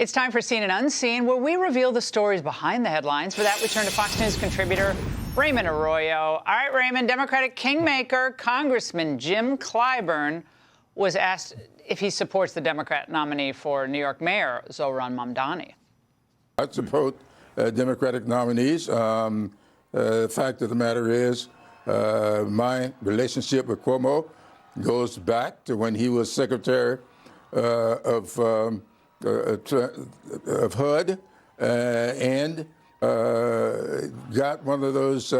It's time for Seen and Unseen, where we reveal the stories behind the headlines. For that, we turn to Fox News contributor Raymond Arroyo. All right, Raymond, Democratic kingmaker Congressman Jim Clyburn was asked if he supports the Democrat nominee for New York Mayor Zohran Mamdani. I support Democratic nominees. The fact of the matter is, my relationship with Cuomo goes back to when he was Secretary of HUD and got one of those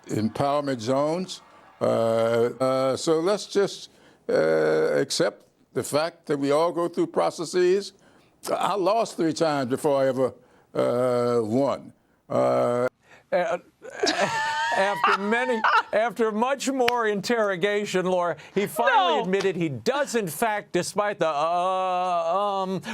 empowerment zones. So let's just accept the fact that we all go through processes. I lost 3 times before I ever won. After much more interrogation, Laura, he finally admitted he does, in fact, despite the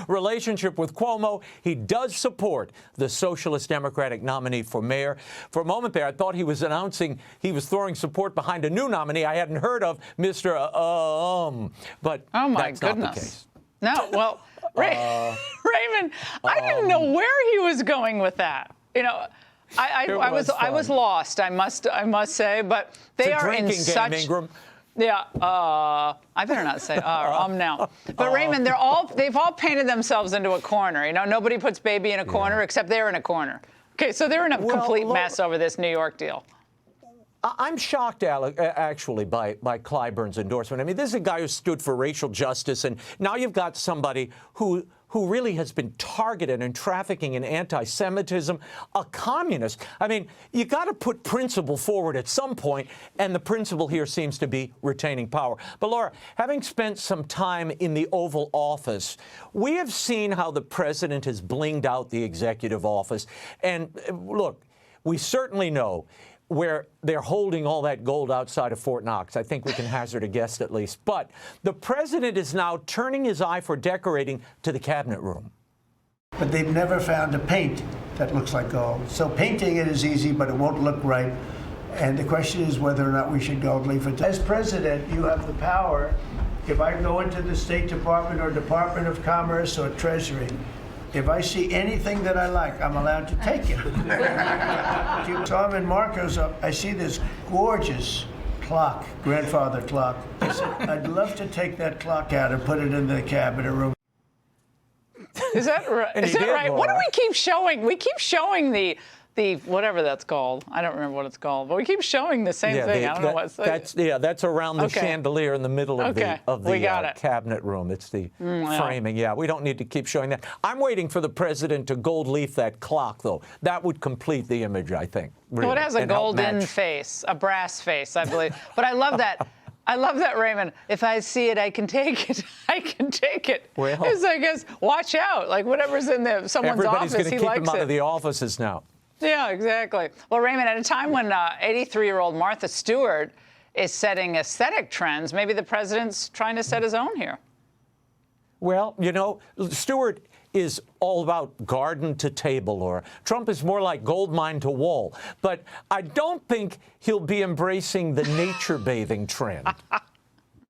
relationship with Cuomo, he does support the Socialist Democratic nominee for mayor. For a moment there, I thought he was announcing he was throwing support behind a new nominee I hadn't heard of, Mr. But oh my that's goodness. not the case. No, well, Raymond, I didn't know where he was going with that. You know, I was lost. I must say, but they are in such. Ingram. Yeah, I better not say now. But Raymond, they've all painted themselves into a corner. You know, nobody puts baby in a corner except they're in a corner. Okay, so they're in a complete mess over this New York deal. I'm shocked, actually, by Clyburn's endorsement. I mean, this is a guy who stood for racial justice, and now you've got somebody who really has been targeted in trafficking and anti-Semitism, a communist. I mean, you got to put principle forward at some point, and the principle here seems to be retaining power. But, Laura, having spent some time in the Oval Office, we have seen how the president has blinged out the executive office. And, look, we certainly know where they're holding all that gold outside of Fort Knox. I think we can hazard a guess at least. But the president is now turning his eye for decorating to the cabinet room. But they've never found a paint that looks like gold. So painting it is easy, but it won't look right. And the question is whether or not we should gold leaf it. As president, you have the power. If I go into the State Department or Department of Commerce or Treasury, if I see anything that I like, I'm allowed to take it. So I'm in Marco's, I see this gorgeous clock, grandfather clock. I said, I'd love to take that clock out and put it in the cabinet room. Is that right? Is that right? What do we keep showing? We keep showing the whatever that's called. I don't remember what it's called, but we keep showing the same thing. I don't know what's that's around the chandelier in the middle of the cabinet room. It's the framing. Yeah, we don't need to keep showing that. I'm waiting for the president to gold leaf that clock, though. That would complete the image, I think. Really, well, it has a golden face, a brass face, I believe. But I love that. I love that, Raymond. If I see it, I can take it. I can take it. Well, it's I guess, watch out. Like whatever's in someone's office, he likes it. Everybody's going to keep him out of the offices now. Yeah, exactly. Well, Raymond, at a time when 83-year-old Martha Stewart is setting aesthetic trends, maybe the president's trying to set his own here. Well, you know, Stewart is all about garden to table, or Trump is more like gold mine to wall. But I don't think he'll be embracing the nature bathing trend.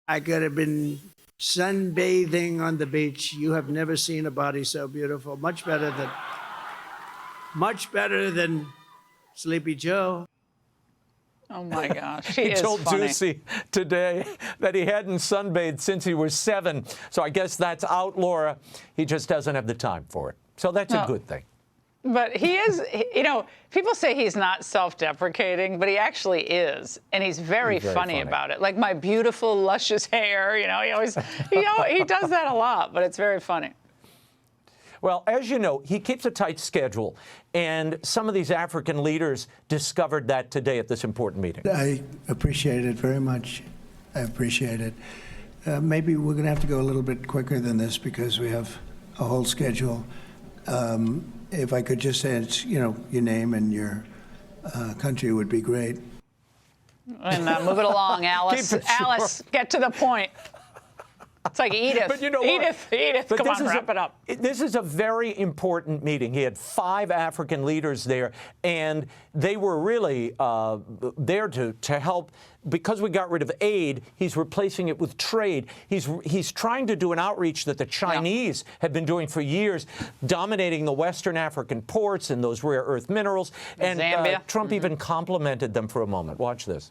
I could have been sunbathing on the beach. You have never seen a body so beautiful. Much better than Sleepy Joe. Oh, my gosh. He told Juicy today that he hadn't sunbathed since he was 7. So I guess that's out, Laura. He just doesn't have the time for it. So that's a good thing. But he is, you know, people say he's not self-deprecating, but he actually is. And he's very funny about it. Like my beautiful, luscious hair, you know, he does that a lot, but it's very funny. Well, as you know, he keeps a tight schedule, and some of these African leaders discovered that today at this important meeting. I appreciate it very much. I appreciate it. Maybe we're going to have to go a little bit quicker than this because we have a whole schedule. If I could just say, your name and your country would be great. And move it along, Alice. Alice, get to the point. It's like Edith. But you know what? Edith, But come this on, is wrap it up. This is a very important meeting. He had 5 African leaders there, and they were really there to help. Because we got rid of aid, he's replacing it with trade. He's trying to do an outreach that the Chinese have been doing for years, dominating the Western African ports and those rare earth minerals. And Zambia. Trump even complimented them for a moment. Watch this.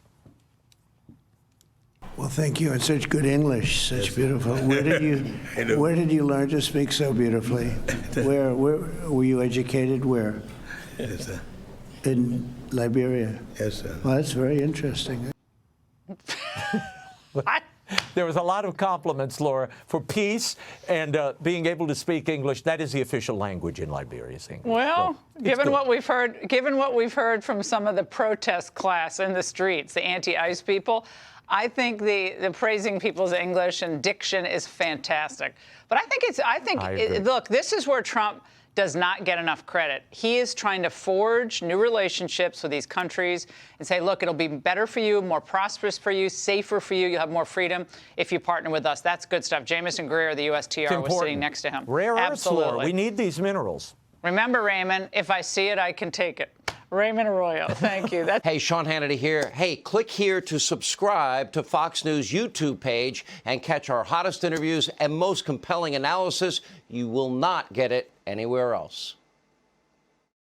Well, thank you, and such good English, such beautiful. Where did you learn to speak so beautifully? Where were you educated? Where? Yes, sir. In Liberia. Yes, sir. Well, that's very interesting. What? There was a lot of compliments, Laura, for peace and being able to speak English. That is the official language in Liberia, is English. Well, So, given good. what we've heard from some of the protest class in the streets, the anti-ICE people, I think the praising people's English and diction is fantastic. But I think look, this is where Trump does not get enough credit. He is trying to forge new relationships with these countries and say, look, it'll be better for you, more prosperous for you, safer for you. You'll have more freedom if you partner with us. That's good stuff. Jamison Greer, the USTR, was sitting next to him. Rare earths, Laura. Absolutely. We need these minerals. Remember, Raymond, if I see it, I can take it. Raymond Arroyo, thank you. Hey, Sean Hannity here. Hey, click here to subscribe to Fox News YouTube page and catch our hottest interviews and most compelling analysis. You will not get it anywhere else.